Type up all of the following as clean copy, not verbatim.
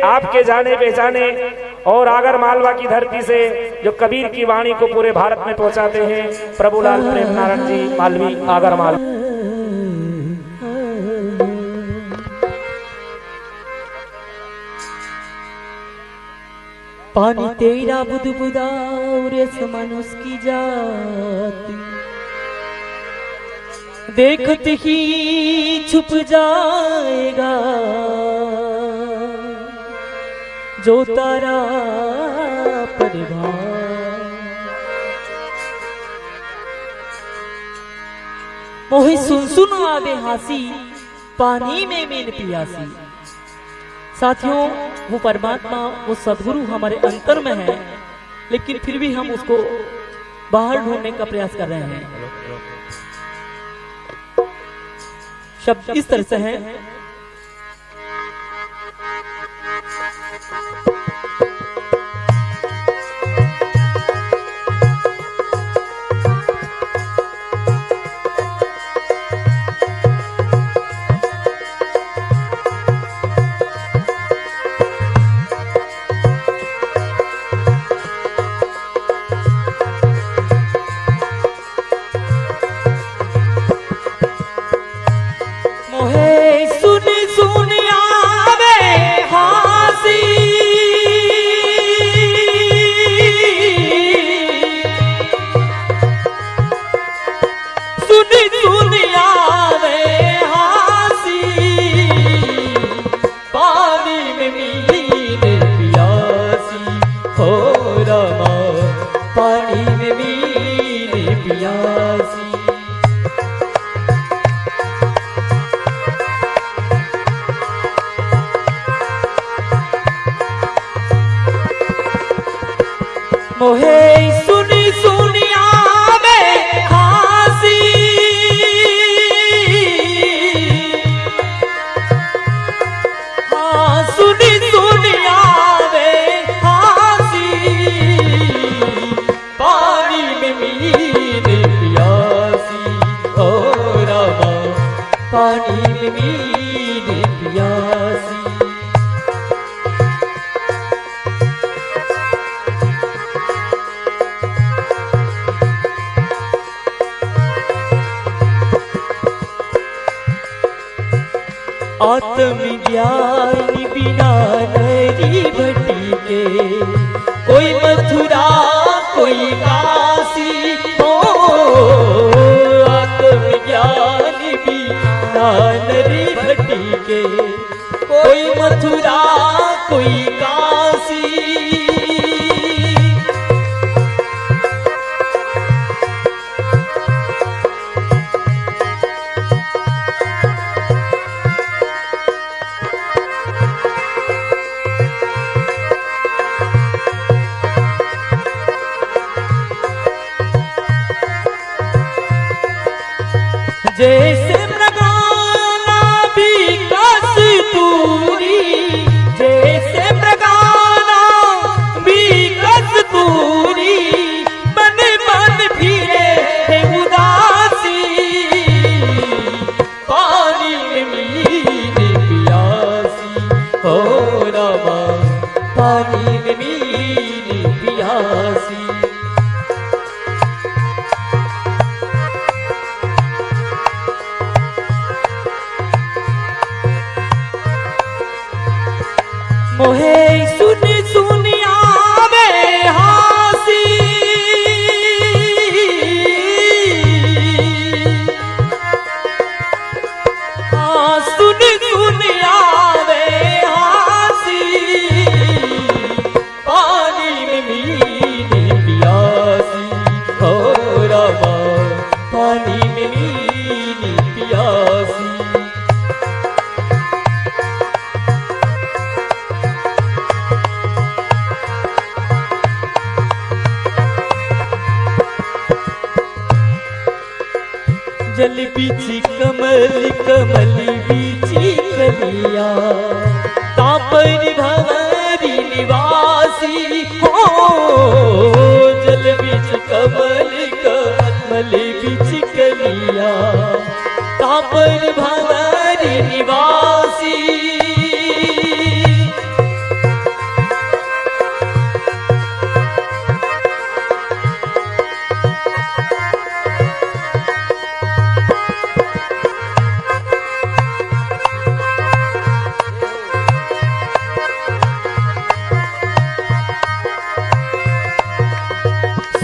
आपके जाने पहचाने और आगर मालवा की धरती से जो कबीर की वाणी को पूरे भारत में पहुंचाते हैं, प्रभुलाल प्रेम नारायण जी मालवी आगर मालवा। पानी तेरा बुदबुदा उरे मनुष्य की जात, देखते ही छुप जाएगा जो तारा परिवार। मोहि सुन सुन आवे हासी, पानी में मीन पियासी। साथियों, वो परमात्मा, वो सदगुरु हमारे अंतर में है, लेकिन फिर भी हम उसको बाहर ढूंढने का प्रयास कर रहे हैं। शब्द इस तरह से है, मोहे सुनी सुनिया में हासी, हाँ सुनी सुनिया में हासी। पानी में मीन प्यासी, ओ रामा पानी में मीन प्यासी। आत्मज्ञान बिना नरी भट्टी के, कोई मथुरा कोई काशी हो। आत्मज्ञान बिना नरी भट्टी के, कोई मथुरा कोई काशी। जैसे मृगाना भी कस्तूरी, जैसे मृगाना भी कस्तूरी, मन मन फिरे है उदासी। पानी में मीन प्यासी, हो रामा पानी में मीन प्यासी। मोहे सुन सुनिया में हासी, हाँ सुन सुनिया में हासी। पानी में मीन प्यासी, हो रामा पानी में मीन प्यासी। जल बीची कमल कमल बीची कलिया, तापर भंवरी निवासी हो। जल बीच कमल कमल बीच कलिया, तापर भंवरी निवासी।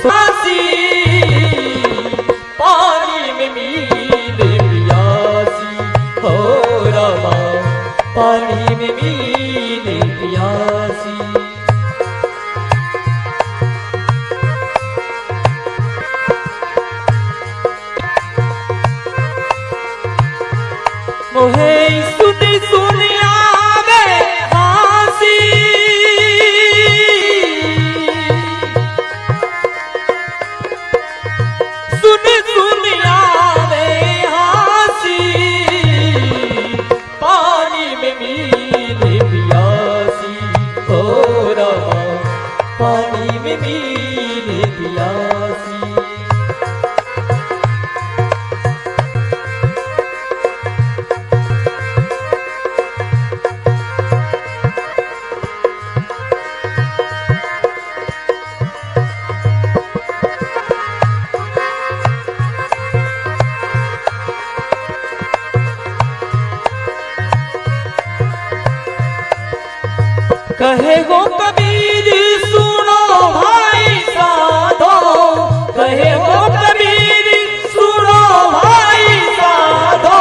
सुनासी पानी में मीले प्यासी हो रामा, पानी में मीले प्यासी। मोहे सुन सुन आवे हासी, सुन सुन आवे हासी, पानी में मीले प्यासी हो रामा, पानी में मीले प्यासी। कहे हो कबीर सुनो भाई साधो, कहे हो कबीर सुनो भाई साधो,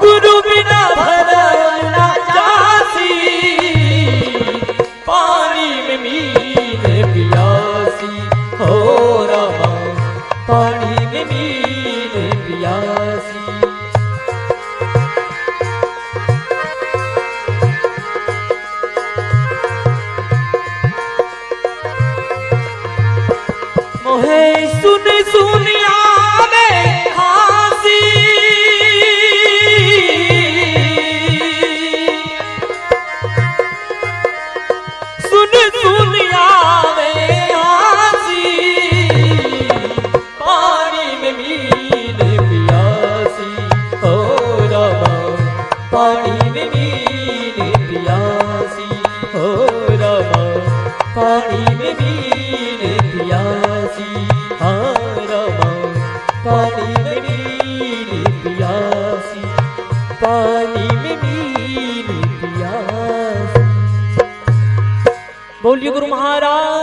गुरु बिना भरम ना जासी, पानी में मीले प्यासी हो रामा, पानी में मीले प्यासी। मोहे सुन सुन आवे हासी, सुन सुन आवे हासी, पानी में मीले प्यासी हो रामा, पानी में मीले प्यासी हो रामा, पानी में मीले प्यासी। हाँ रामा, पानी में मीले प्यासी, पानी में मीले प्यासी। बोलिए गुरु महाराज।